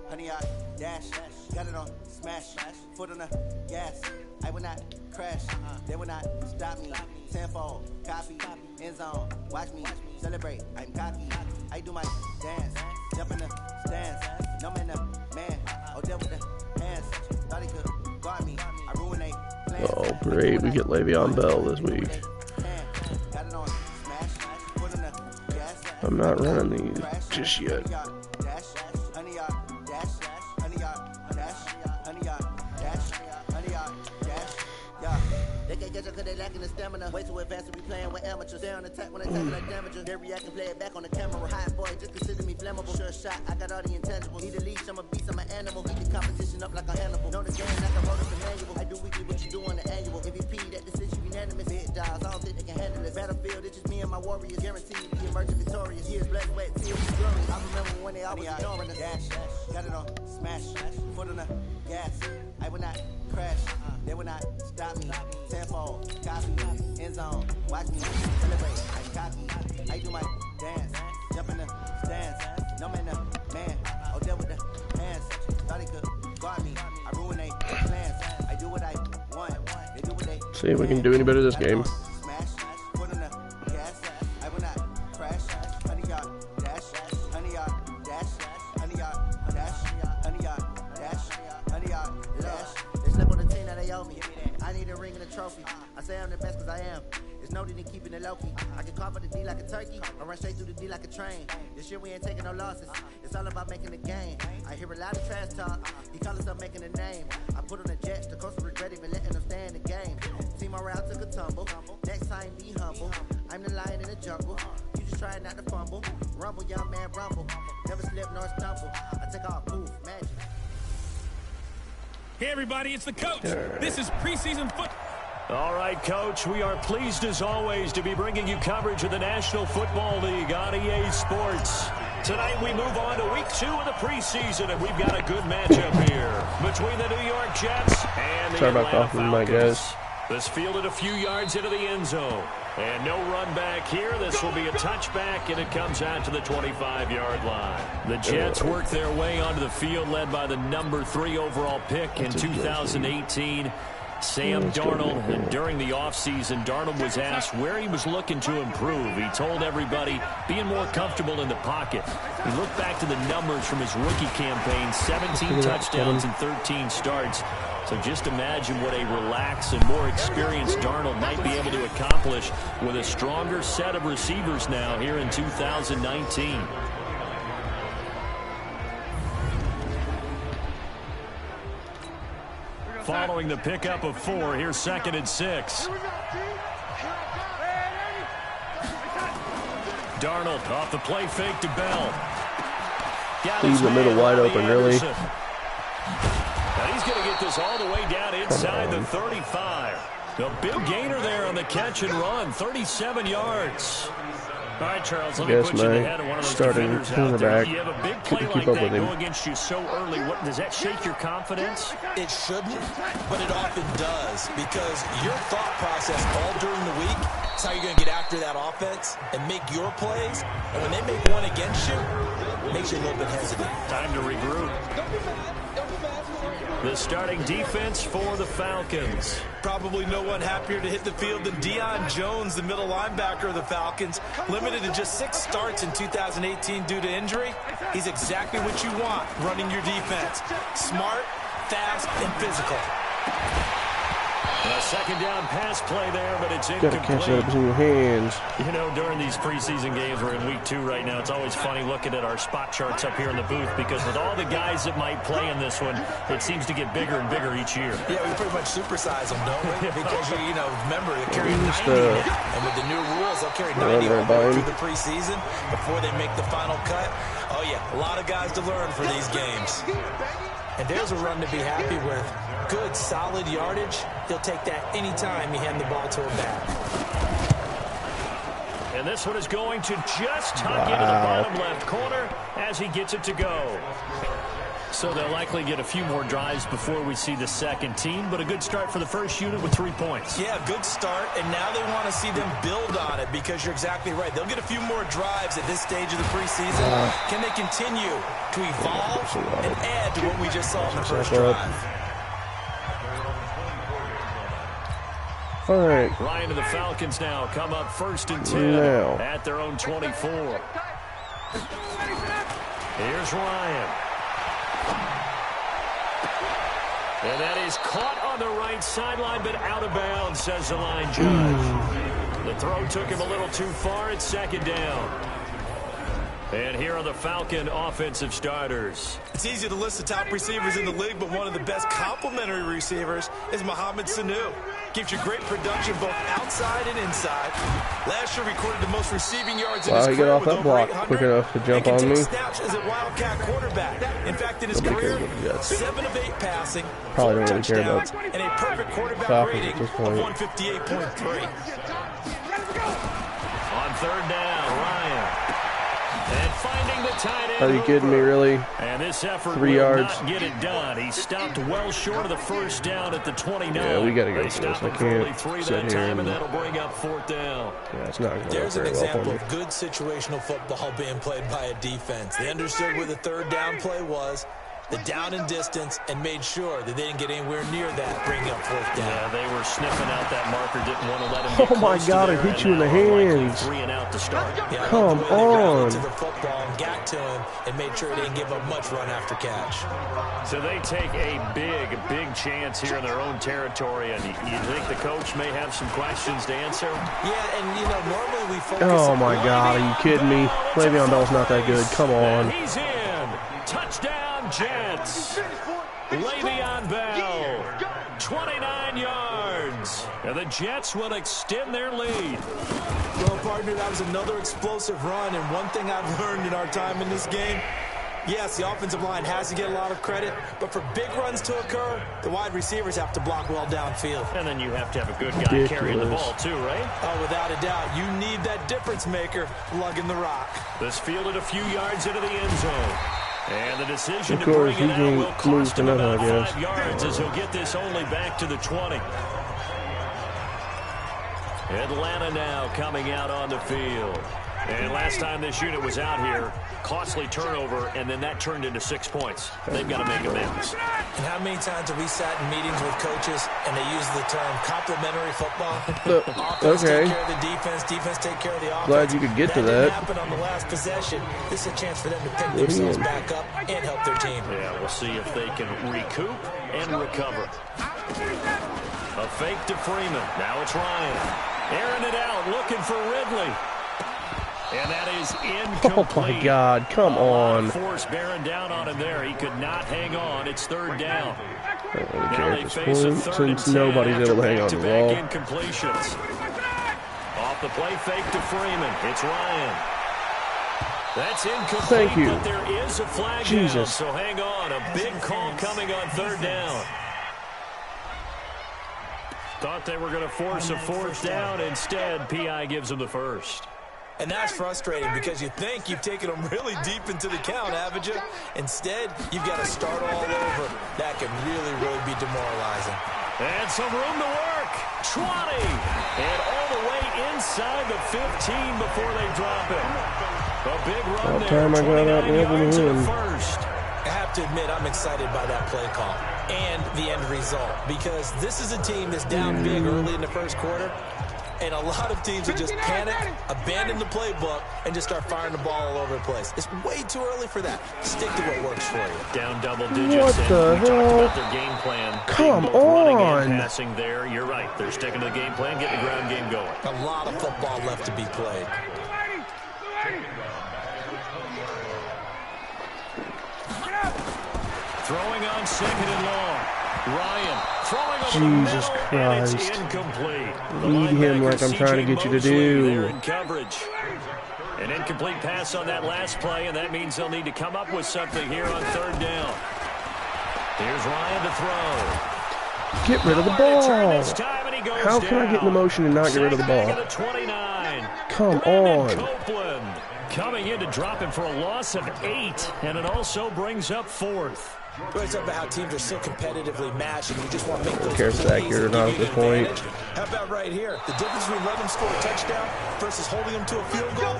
Honey, I dash, got it on smash, foot on the gas. I will not crash, they will not stop me. Tenfold, copy, end zone, watch me celebrate. I'm cocky, I do my dance, jump in the stands. No man, man, oh, deal with the hands. Thought he could guard me, I ruin they plans. Oh, great, we get Le'Veon Bell this week. Got it on smash, foot on the gas. I'm not running these just yet. Cause they lacking the stamina. Way too advanced to be playing with amateurs. Stay on attack when they tackle like damages. They react and play it back on the camera. Hot boy, just consider me flammable. Sure shot, I got all the intangibles. Need a leash, I'm a beast, I'm an animal. Beat the competition up like a animal. Know the game like a roller manual. I do weekly what you do on the annual. MVP, that decision unanimous. Big dials, I don't think they can handle it. Battlefield, it's just me and my warriors. Guaranteed to be emerging victorious. Years blood, sweat, tears, glorious. I remember when they always ignoring us. Dash, got it on smash, foot on the gas. I will not crash, they will not stop me. Tenfold, copy, end zone, watch me celebrate. I'm cocky, I do my dance, jump in the stands. No man, man, oh, deal with the hands. Thought he could guard me, I ruin they plans. I do what I want, they do what they See if we can do any better this game. smash, foot on the gas. I will not crash, honey yard dash, honey yard dash, honey yard dash, honey yard dash, honey yard dash. They slip on the team that they owe me. I need a ring and a trophy. I say I'm the best cause I am. There's no need in keeping it low-key. I can carve for the D like a turkey. I run straight through the D like a train. This year we ain't taking no losses. It's all about making the game. I hear a lot of trash talk. He call us up making a name. I put on the jets. The coach will regret even letting them stay in the game. Team morale took a tumble. Next time be humble. I'm the lion in the jungle. You just try not to fumble. Rumble, young man, rumble. Never slip nor stumble. I take off, poof, magic. Hey, everybody, it's the coach. This is preseason football. All right, Coach, we are pleased as always to be bringing you coverage of the National Football League on EA Sports. Tonight we move on to week 2 of the preseason, and we've got a good matchup here between the New York Jets and the Atlanta Falcons. This fielded a few yards into the end zone. And no run back here. This will be a touchback, and it comes out to the 25-yard line. The Jets work their way onto the field, led by the number 3 overall pick in 2018, Sam Darnold. And during the offseason, Darnold was asked where he was looking to improve. He told everybody being more comfortable in the pocket. He looked back to the numbers from his rookie campaign, 17 touchdowns and 13 starts. So just imagine what a relaxed and more experienced Darnold might be able to accomplish with a stronger set of receivers now here in 2019. Following the pickup of 4, here's 2nd and 6. Darnold off the play fake to Bell. Leaves the middle wide open, really. And he's going to get this all the way down inside the 35. A big gainer there on the catch and run, 37 yards. All right, Charles, let me put you in the head of one of those defenders out there. You have a big play like that go against you so early. What, does that shake your confidence? It shouldn't, but it often does, because your thought process all during the week is how you're going to get after that offense and make your plays. And when they make one against you, it makes you a little bit hesitant. Time to regroup. The starting defense for the Falcons. Probably no one happier to hit the field than Deion Jones, the middle linebacker of the Falcons. Limited to just 6 starts in 2018 due to injury. He's exactly what you want running your defense. Smart, fast, and physical. A second down pass play there, but it's Gotta catch that incomplete. up in your hands. You know, during these preseason games, we're in week 2 right now. It's always funny looking at our spot charts up here in the booth because with all the guys that might play in this one, it seems to get bigger and bigger each year. Yeah, we pretty much supersize them, don't we? Because, you know, remember, they're carrying 90 now. And with the new rules, they'll carry 90 all the way through the preseason before they make the final cut. Oh, yeah, a lot of guys to learn for these games. And there's a run to be happy with. Good, solid yardage. He'll take that anytime you hand the ball to a back. And this one is going to just tuck into the bottom left corner as he gets it to go. So they'll likely get a few more drives before we see the second team, but a good start for the first unit with 3 points. Yeah, good start, and now they want to see them build on it because you're exactly right. They'll get a few more drives at this stage of the preseason. Can they continue to evolve and add to what we just saw in the first drive? All right. Ryan and the Falcons now come up 1st and 10 at their own 24. Here's Ryan. And that is caught on the right sideline, but out of bounds, says the line judge. The throw took him a little too far. It's 2nd down. And here are the Falcon offensive starters. It's easy to list the top receivers in the league, but one of the best complementary receivers is Mohamed Sanu. Gives you great production both outside and inside. Last year recorded the most receiving yards in his career. He got off that block quick enough to jump on me. Snaps as a Wildcat quarterback. In fact, in his career, 7 of 8 passing, probably 4 don't really care about touchdowns, and a perfect quarterback Falcons rating at this of point. 158.3. On 3rd down, Ryan. And finding the tight end. Are you kidding me, really? And this effort 3 will yards. not get it done. He stopped well short of the 1st down at the 29. Yeah, we got to go They for this. stop I him for only can't 3 sit that here time, and and... that'll bring up 4th down. Yeah, it's not going to work There's an very well example for me. of good situational football being played by a defense. They understood where the 3rd down play was, the down and distance, and made sure that they didn't get anywhere near that, bringing up 4th down. Yeah, they were sniffing out that marker, didn't want to let him get Oh my close God, to it there, hit you in and the now likely hands. 3 and out to start. Yeah, Come the way they rallied on. to the football and got to him and made sure he didn't give up much run after catch. So they take a big chance here in their own territory, and you think the coach may have some questions to answer? Yeah, and you know, normally we focus Oh on my God, are you kidding me? Le'Veon Bell's not that good. Come on. And he's in. Touchdown, Jets. Le'Veon Bell, 29 yards. And the Jets will extend their lead. Well, partner, that was another explosive run, and one thing I've learned in our time in this game, yes, the offensive line has to get a lot of credit, but for big runs to occur, the wide receivers have to block well downfield. And then you have to have a good guy carrying the ball too, right? Oh, without a doubt, you need that difference maker lugging the rock. This fielded a few yards into the end zone. And the decision to Of bring course, it he out can will cost move him another, about I guess. 5 yards as he'll get this only back to the 20. Atlanta now coming out on the field. And last time this unit was out here, costly turnover, and then that turned into 6 points. They've got to make amends. And how many times have we sat in meetings with coaches and they use the term complementary football? Offense take care of the defense take care of the offense. Glad you could get to that. Didn't happen on the last possession. This is a chance for them to pick themselves back up and help their team. Yeah, we'll see if they can recoup and recover. A fake to Freeman. Now it's Ryan. Airing it out, looking for Ridley. And that is incomplete. Oh, my God. Come on. Force bearing down on him there. He could not hang on. It's 3rd down. I don't really Now care they at this face a point, 3rd and since 10 nobody's able to hang on to the back-to-back ball. incompletions. Off the play fake to Freeman. It's Ryan. That's incomplete, Thank you. but there is a flag down, Jesus. so hang on. A big call coming on 3rd down. Thought they were going to force a 4th down. Instead, P.I. gives them the first. And that's frustrating because you think you've taken them really deep into the count, haven't you? Instead, you've got to start all over. That can really be demoralizing. And some room to work. 20. And all the way inside the 15 before they drop it. A big run About there. time I got out 29 yards to the in. first. I have to admit, I'm excited by that play call and the end result because this is a team that's down big early in the first quarter, And a lot of teams will just panic, abandon the playbook, and just start firing the ball all over the place. It's way too early for that. Stick to what works for you. Down double digits. What the hell? Talked about their game plan. Come running on. and passing there. You're right. They're sticking to the game plan, getting the ground game going. A lot of football left to be played. Throwing on second and long. Ryan throwing over Jesus the middle, Christ. and it's incomplete. The Lead him linebacker, like I'm trying to get you to C.J. do. Mosley there in coverage. An incomplete pass on that last play, and that means they'll need to come up with something here on third down. Here's Ryan to throw. Get rid of the ball. How can I get in the motion and not get rid of the ball? Come on. Copeland coming in to drop him for a loss of 8, and it also brings up 4th. It's about how teams are so competitively matched, and you just want to make those. Who cares if it's accurate or not at this point? How about right here? The difference between letting them score a touchdown versus holding them to a field goal,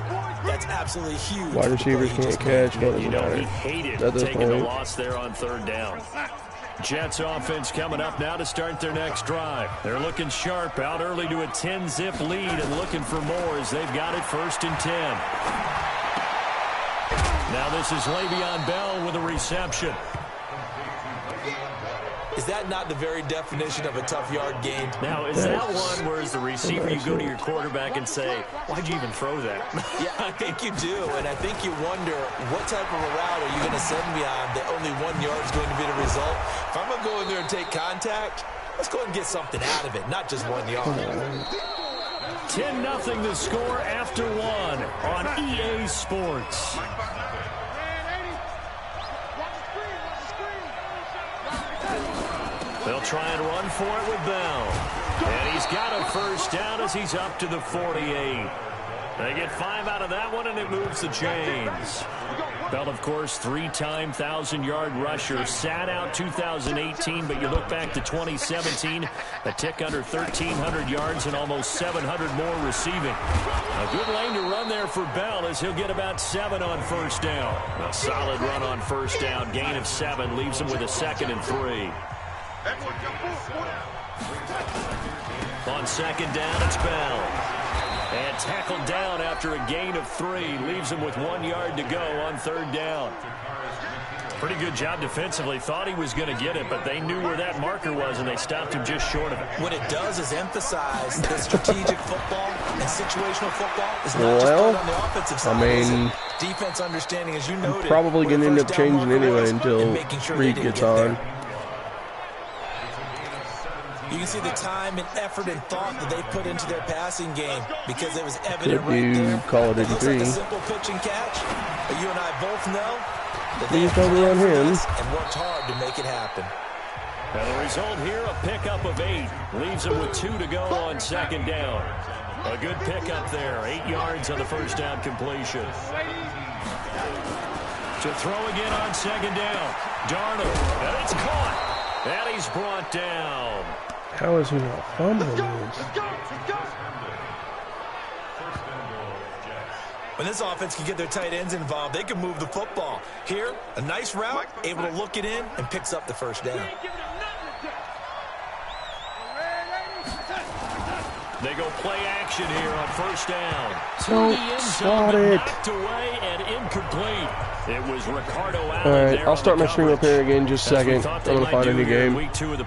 that's absolutely huge. Wide receivers can't catch. What does it matter? He hated At this taking the point. loss there on third down. Jets offense coming up now to start their next drive. They're looking sharp, out early to a 10-zip lead and looking for more as they've got it 1st and 10. Now this is Le'Veon Bell with a reception. Is that not the very definition of a tough yard gain? Now, is that one where as the receiver you go to your quarterback and say, why'd you even throw that? Yeah, I think you do, and I think you wonder what type of a route are you going to send me on that only 1 yard is going to be the result? If I'm going to go in there and take contact, let's go ahead and get something out of it, not just 1 yard. 10-0 the score after 1 on EA Sports. They'll try and run for it with Bell. And he's got a first down as he's up to the 48. They get 5 out of that one, and it moves the chains. Bell, of course, 3-time 1,000-yard rusher. Sat out 2018, but you look back to 2017, a tick under 1,300 yards and almost 700 more receiving. A good lane to run there for Bell as he'll get about 7 on first down. A solid run on first down. Gain of 7 leaves him with a 2nd and 3. On second down, it's Bell. And tackled down after a gain of 3. Leaves him with 1 yard to go on third down. Pretty good job defensively. Thought he was going to get it, but they knew where that marker was, and they stopped him just short of it. What it does is emphasize that strategic football and situational football is not just put on the offensive side. I mean, defense understanding, as you noted, probably going to end up changing anyway until sure Reed gets on. You can see the time and effort and thought that they put into their passing game because it was evident Could right there. Call it It looks 83. like a simple pitch and catch, but you and I both know that Please they don't run him. and worked hard to make it happen. And the result here, a pickup of 8. Leaves him with 2 to go on second down. A good pickup there. 8 yards on the first down completion. To throw again on second down. Darnold. And it's caught. And he's brought down. How is he not fumbling this? When this offense can get their tight ends involved, they can move the football. Here, a nice route, able to look it in, and picks up the first down. They go play action here on first down. Don't start it. Knocked away and incomplete. It was Ricardo Allen. All right, there I'll on start the my stream up coverage. here again in just a As we second. thought I'm they going to might find a do new here in game. week 2 of the